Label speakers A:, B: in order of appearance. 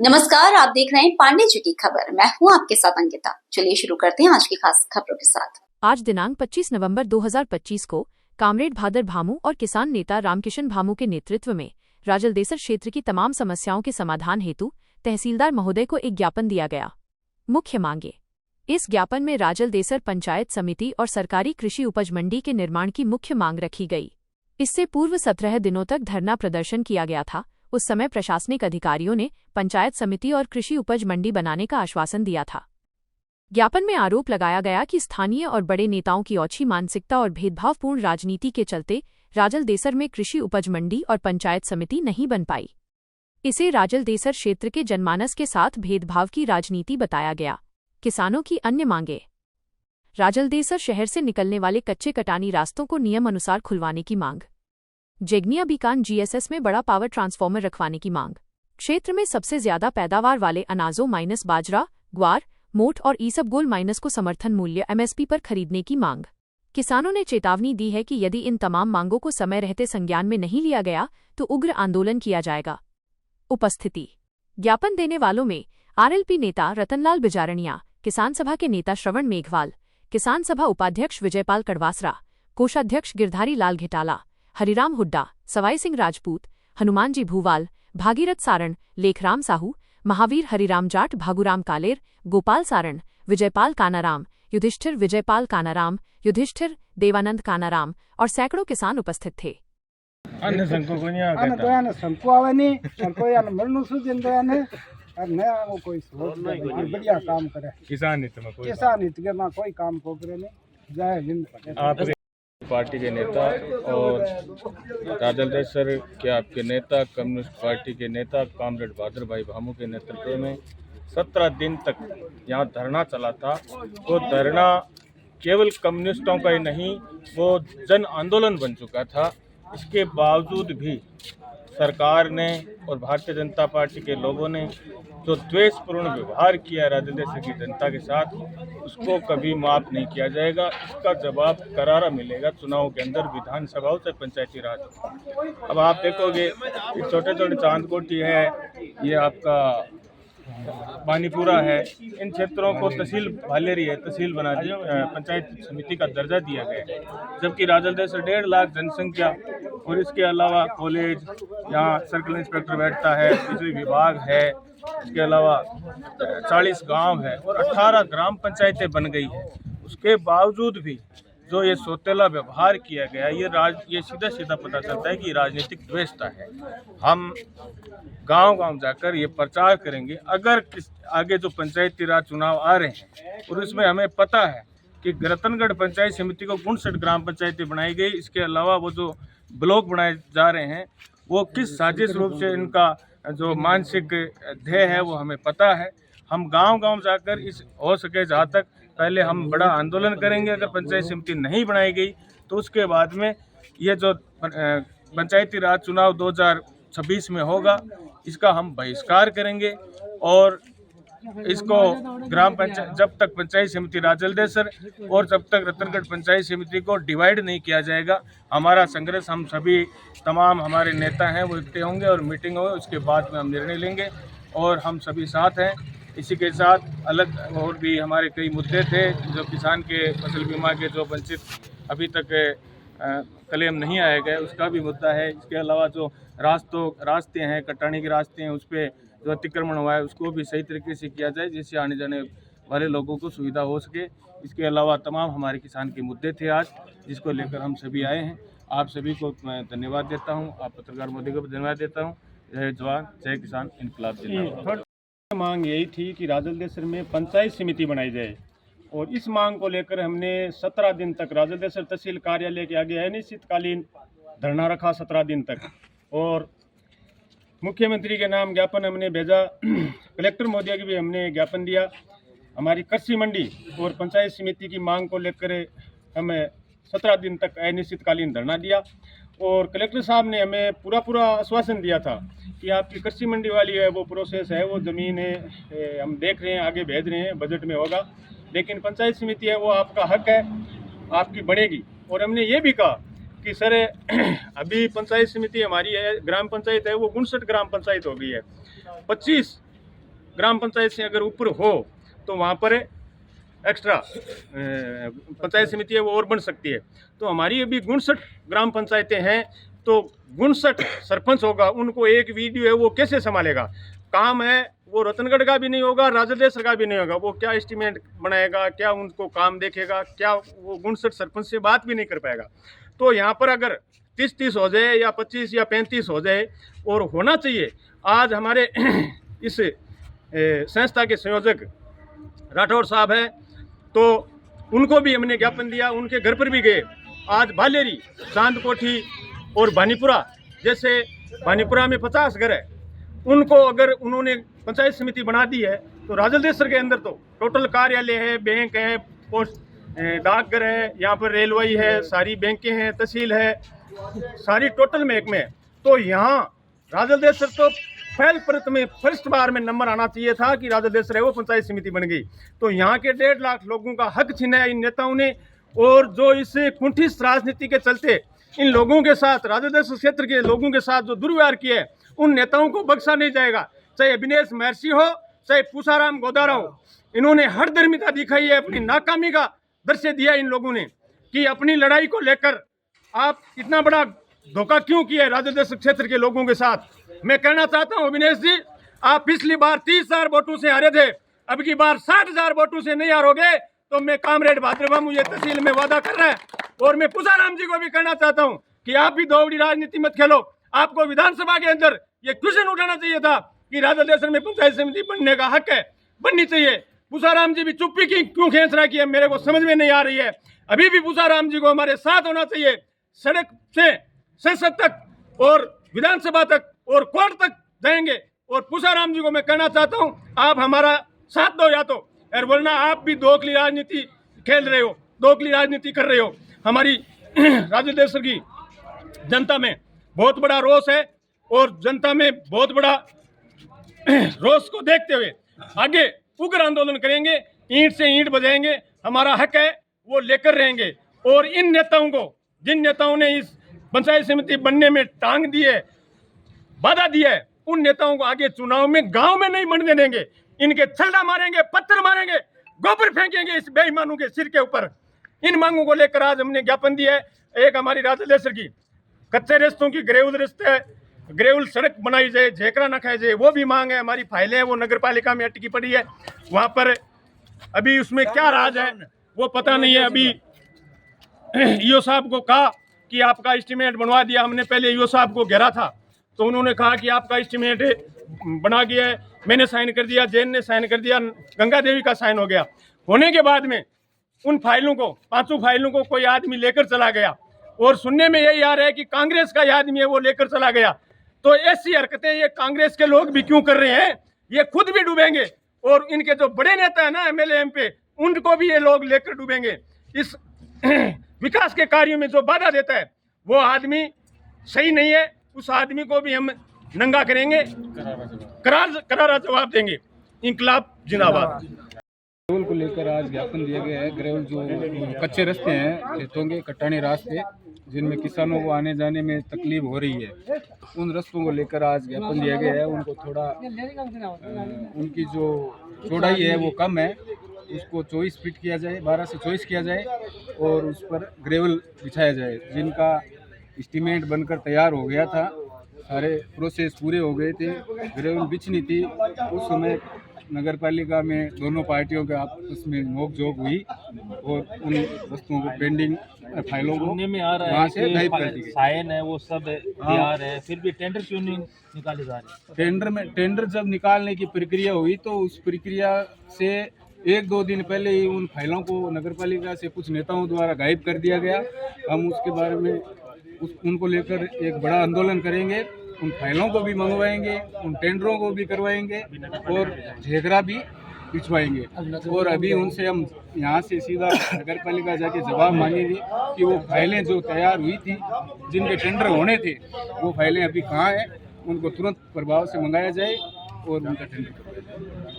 A: नमस्कार, आप देख रहे हैं पांडे जी की खबर। मैं हूं आपके साथ अंकिता। चलिए शुरू करते हैं आज की खास खबरों के साथ।
B: आज दिनांक 25 नवंबर 2025 को कामरेड भादर भामू और किसान नेता रामकिशन भामू के नेतृत्व में राजलदेसर क्षेत्र की तमाम समस्याओं के समाधान हेतु तहसीलदार महोदय को एक ज्ञापन दिया गया। मुख्य मांगे। इस ज्ञापन में राजलदेसर पंचायत समिति और सरकारी कृषि उपज मंडी के निर्माण की मुख्य मांग रखी गई। इससे पूर्व 17 दिनों तक धरना प्रदर्शन किया गया था। उस समय प्रशासनिक अधिकारियों ने पंचायत समिति और कृषि उपज मंडी बनाने का आश्वासन दिया था। ज्ञापन में आरोप लगाया गया कि स्थानीय और बड़े नेताओं की ओछी मानसिकता और भेदभावपूर्ण राजनीति के चलते राजलदेसर में कृषि उपज मंडी और पंचायत समिति नहीं बन पाई। इसे राजलदेसर क्षेत्र के जनमानस के साथ भेदभाव की राजनीति बताया गया। किसानों की अन्य मांगे। राजलदेसर शहर से निकलने वाले कच्चे कटानी रास्तों को नियम अनुसार खुलवाने की मांग। जेगनिया बीकान जीएसएस में बड़ा पावर ट्रांसफार्मर रखवाने की मांग। क्षेत्र में सबसे ज्यादा पैदावार वाले अनाजों माइनस बाजरा, ग्वार, मोठ और ईसबगोल माइनस को समर्थन मूल्य एमएसपी पर खरीदने की मांग। किसानों ने चेतावनी दी है कि यदि इन तमाम मांगों को समय रहते संज्ञान में नहीं लिया गया तो उग्र आंदोलन किया जाएगा। उपस्थिति। ज्ञापन देने वालों में आरएलपी नेता रतनलाल बिजारणिया, किसान सभा के नेता श्रवण मेघवाल, किसान सभा उपाध्यक्ष विजयपाल कड़वासरा, कोषाध्यक्ष गिरधारी लाल घिटाला, हरिराम हुड्डा, सवाई सिंह राजपूत, हनुमान जी भूवाल, भागीरथ सारण, लेखराम साहू, महावीर हरिराम जाट, भागुराम कालेर, गोपाल सारण, विजयपाल कानाराम, युधिष्ठिर विजयपाल कानाराम, युधिष्ठिर देवानंद कानाराम और सैकड़ों किसान उपस्थित थे।
C: अन्य संको को नहीं आता
D: तो याने संको आवे नहीं संको याने मरनु सुजन तो याने और नया वो कोई सोच नहीं बढ़िया काम करे
C: किसान हित में कोई
D: किसान हित के मां कोई काम को करे नहीं। जय हिंद।
C: आप पार्टी के नेता और राजलदेसर के आपके नेता कम्युनिस्ट पार्टी के नेता कामरेड भादर भाई भामू के नेतृत्व में 17 दिन तक यहाँ धरना चला था। वो धरना केवल कम्युनिस्टों का ही नहीं, वो जन आंदोलन बन चुका था। इसके बावजूद भी सरकार ने और भारतीय जनता पार्टी के लोगों ने जो द्वेषपूर्ण व्यवहार किया राजलदेसर की जनता के साथ, उसको कभी माफ नहीं किया जाएगा। इसका जवाब करारा मिलेगा चुनाव के अंदर, विधानसभा हो चाहे पंचायती राज। अब आप देखोगे ये छोटे छोटे चांदकोटी है, ये आपका बानीपुरा है, इन क्षेत्रों को तहसील भालेरी है, तहसील बना दी, पंचायत समिति का दर्जा दिया गया है। जबकि राजलदेसर 1.5 लाख जनसंख्या और इसके अलावा कॉलेज, यहाँ सर्कल इंस्पेक्टर बैठता है, बिजली विभाग है, इसके अलावा 40 गांव है और 18 ग्राम पंचायतें बन गई है। उसके बावजूद भी जो ये सौतेला व्यवहार किया गया, ये सीधा सीधा पता चलता है कि राजनीतिक द्वेषता है। हम गांव गांव जाकर ये प्रचार करेंगे। अगर आगे जो पंचायती राज चुनाव आ रहे हैं और इसमें हमें पता है कि रतनगढ़ पंचायत समिति को 59 ग्राम पंचायतें बनाई गई, इसके अलावा वो जो ब्लॉक बनाए जा रहे हैं वो किस साजिश रूप से इनका जो मानसिक ध्येय है वो हमें पता है। हम गांव गांव जाकर इस हो सके जहाँ तक पहले हम बड़ा आंदोलन करेंगे। अगर पंचायत समिति नहीं बनाई गई तो उसके बाद में ये जो पंचायती राज चुनाव 2026 में होगा, इसका हम बहिष्कार करेंगे। और इसको ग्राम पंचायत, जब तक पंचायत समिति राजलदेसर और जब तक रतनगढ़ पंचायत समिति को डिवाइड नहीं किया जाएगा, हमारा संघर्ष, हम सभी तमाम हमारे नेता हैं वो इकट्ठे होंगे और मीटिंग होगी, उसके बाद में हम निर्णय लेंगे और हम सभी साथ हैं। इसी के साथ अलग और भी हमारे कई मुद्दे थे, जो किसान के फसल बीमा के जो वंचित अभी तक क्लेम नहीं आए गए, उसका भी मुद्दा है। इसके अलावा जो रास्ते हैं, कटानी के रास्ते हैं, उस पर जो अतिक्रमण हुआ है उसको भी सही तरीके से किया जाए, जिससे आने जाने वाले लोगों को सुविधा हो सके। इसके अलावा तमाम हमारे किसान के मुद्दे थे आज, जिसको लेकर हम सभी आए हैं। आप सभी को मैं धन्यवाद देता हूं, आप पत्रकार मोदी को भी धन्यवाद देता हूं। जय जवान जय किसान, इनकलाब जिंदाबाद।
E: मांग यही थी कि राजलदेसर में पंचायत समिति बनाई जाए और इस मांग को लेकर हमने 17 दिन तक राजलदेसर तहसील कार्यालय के आगे अनिश्चितकालीन धरना रखा 17 दिन तक। और मुख्यमंत्री के नाम ज्ञापन हमने भेजा, कलेक्टर महोदय की भी हमने ज्ञापन दिया। हमारी कृषि मंडी और पंचायत समिति की मांग को लेकर हमें 17 दिन तक अनिश्चितकालीन धरना दिया और कलेक्टर साहब ने हमें पूरा आश्वासन दिया था कि आपकी कृषि मंडी वाली है वो प्रोसेस है, वो ज़मीन है, हम देख रहे हैं, आगे भेज रहे हैं, बजट में होगा। लेकिन पंचायत समिति है वो आपका हक है, आपकी बनेगी। और हमने ये भी कहा कि सर अभी पंचायत समिति हमारी है, ग्राम पंचायत है वो 59 ग्राम पंचायत हो गई है। 25 ग्राम पंचायत से अगर ऊपर हो तो वहाँ पर एक्स्ट्रा पंचायत समिति है वो और बन सकती है। तो हमारी अभी 59 ग्राम पंचायतें हैं, तो 59 सरपंच होगा, उनको एक वीडियो है वो कैसे संभालेगा? काम है वो रतनगढ़ का भी नहीं होगा, राजदेसर का भी नहीं होगा, वो क्या एस्टीमेट बनाएगा, क्या उनको काम देखेगा, क्या वो 59 सरपंच से बात भी नहीं कर पाएगा। तो यहाँ पर अगर 30-30 हो जाए या 25 या 35 हो जाए, और होना चाहिए। आज हमारे इस संस्था के संयोजक राठौर साहब हैं, तो उनको भी हमने ज्ञापन दिया, उनके घर पर भी गए। आज भालेरी, चांदकोठी और भानीपुरा जैसे, भानीपुरा में 50 घर है, उनको अगर उन्होंने पंचायत समिति बना दी है तो राजलदेसर के अंदर तो टोटल कार्यालय है, बैंक है, पोस्ट डाकघर है, यहाँ पर रेलवे है, सारी बैंकें हैं, तहसील है, सारी टोटल महकमे है। तो यहाँ राजलदेसर तो पहल प्रत में फर्स्ट बार में नंबर आना चाहिए था कि राजलदेसर है वो पंचायत समिति बन गई। तो यहाँ के 1.5 लाख लोगों का हक छीना है इन नेताओं ने, और जो इस कुंठित राजनीति के चलते इन लोगों के साथ, राजलदेसर क्षेत्र के लोगों के साथ जो दुर्व्यवहार किया है, उन नेताओं को बख्शा नहीं जाएगा। चाहे अभिनेश महर्षि हो, चाहे पूसाराम गोदारा हो, इन्होंने हर धर्मिता दिखाई है, अपनी नाकामी का दृश्य दिया इन लोगों ने कि अपनी लड़ाई को लेकर आप इतना बड़ा धोखा क्यों किया है राजलदेसर क्षेत्र के लोगों के साथ। मैं कहना चाहता हूं अभिनेश जी, आप पिछली बार 30,000 वोटों से हारे थे, अब की बार 60,000 वोटों से नहीं हारोगे। तो मैं कामरेड भाद्र भामू ये तहसील में वादा कर रहा है, और मैं पूसाराम जी को भी कहना चाहता हूं कि आप भी दोहरी राजनीति मत खेलो। आपको विधानसभा के अंदर ये क्वेश्चन उठाना चाहिए था कि राजलदेसर में पंचायत समिति बनने का हक है, बननी चाहिए। पूसाराम जी भी चुप्पी की क्यों खेच रहा है, मेरे को समझ में नहीं आ रही है। अभी भी पूसाराम जी को हमारे साथ होना चाहिए, सड़क से संसद तक और विधानसभा तक और कोर्ट तक जाएंगे। और पूसाराम जी को मैं कहना चाहता हूं, आप हमारा साथ दो या तो, और वरना आप भी दोखली राजनीति खेल रहे हो, दोखली राजनीति कर रहे हो। हमारी राजलदेसर की जनता में बहुत बड़ा रोष है, और जनता में बहुत बड़ा रोष को देखते हुए आगे उग्र आंदोलन करेंगे, ईंट से ईंट बजाएंगे, हमारा हक है वो लेकर रहेंगे। और इन नेताओं को, जिन नेताओं ने इस पंचायत समिति बनने में टांग दी है, बाधा दिया है, उन नेताओं को आगे चुनाव में गांव में नहीं बनने देंगे। इनके छल्ला मारेंगे, पत्थर मारेंगे, गोबर फेंकेंगे इस बेईमानों के सिर के ऊपर। इन मांगों को लेकर आज हमने ज्ञापन दिया है। एक हमारी राजलदेसर की कच्चे रास्तों की ग्रेवल रास्ते, ग्रेवल सड़क बनाई जाए, झेकरा न खाई जाए, वो भी मांग है। हमारी फाइलें हैं वो नगर पालिका में अटकी पड़ी है, वहाँ पर अभी उसमें क्या राज है वो पता नहीं है। अभी ईओ साहब को कहा कि आपका एस्टीमेट बनवा दिया, हमने पहले ईओ साहब को घेरा था, तो उन्होंने कहा कि आपका एस्टीमेट बना गया है, मैंने साइन कर दिया, जैन ने साइन कर दिया, गंगा देवी का साइन हो गया। होने के बाद में उन फाइलों को, 5 फाइलों को कोई आदमी लेकर चला गया, और सुनने में यही आ रहा है कि कांग्रेस का आदमी है वो लेकर चला गया। तो ऐसी हरकतें ये कांग्रेस के लोग भी क्यों कर रहे हैं? ये खुद भी डूबेंगे, और इनके जो बड़े नेता है ना, एमएलए एमपी, उनको भी ये लोग लेकर डूबेंगे। इस विकास के कार्यों में जो बाधा देता है वो आदमी सही नहीं है, उस आदमी को भी हम नंगा करेंगे, करारा जवाब देंगे। इंकलाब जिंदाबाद।
F: ग्रेवल को लेकर आज ज्ञापन दिया गया है। ग्रेवल जो कच्चे रास्ते हैं, खेतों के कटाने रास्ते, जिनमें किसानों को आने जाने में तकलीफ हो रही है, उन रास्तों को लेकर आज ज्ञापन दिया गया है। उनको थोड़ा उनकी जो चौड़ाई है वो कम है, उसको 24 फीट किया जाए, 12 से 24 किया जाए, और उस पर ग्रेवल बिछाया जाए। जिनका एस्टीमेट बनकर तैयार हो गया था, सारे प्रोसेस पूरे हो गए थे, ग्रेवल बिछनी थी। उस समय नगर पालिका में दोनों पार्टियों के आपस में नोक-झोंक हुई, और उन वस्तुओं को पेंडिंग फाइलों को
G: सुनने में आ रहा
F: वहाँ
G: है
F: से गायब कर दी गई।
G: साइन है वो सब तैयार है, फिर भी टेंडर क्यों नहीं निकाले जा रहे?
F: टेंडर जब निकालने की प्रक्रिया हुई तो उस प्रक्रिया से 1-2 दिन पहले ही उन फाइलों को नगर पालिका से कुछ नेताओं द्वारा गायब कर दिया गया। हम उसके बारे में उनको लेकर एक बड़ा आंदोलन करेंगे, उन फाइलों को भी मंगवाएंगे, उन टेंडरों को भी करवाएंगे, और झेकरा भी पिछवाएंगे। और अभी उनसे हम यहाँ से सीधा नगर पालिका जाके जवाब मांगेंगे कि वो फाइलें जो तैयार हुई थी, जिनके टेंडर होने थे, वो फाइलें अभी कहाँ हैं, उनको तुरंत प्रभाव से मंगाया जाए और उनका टेंडर करवाया जाए।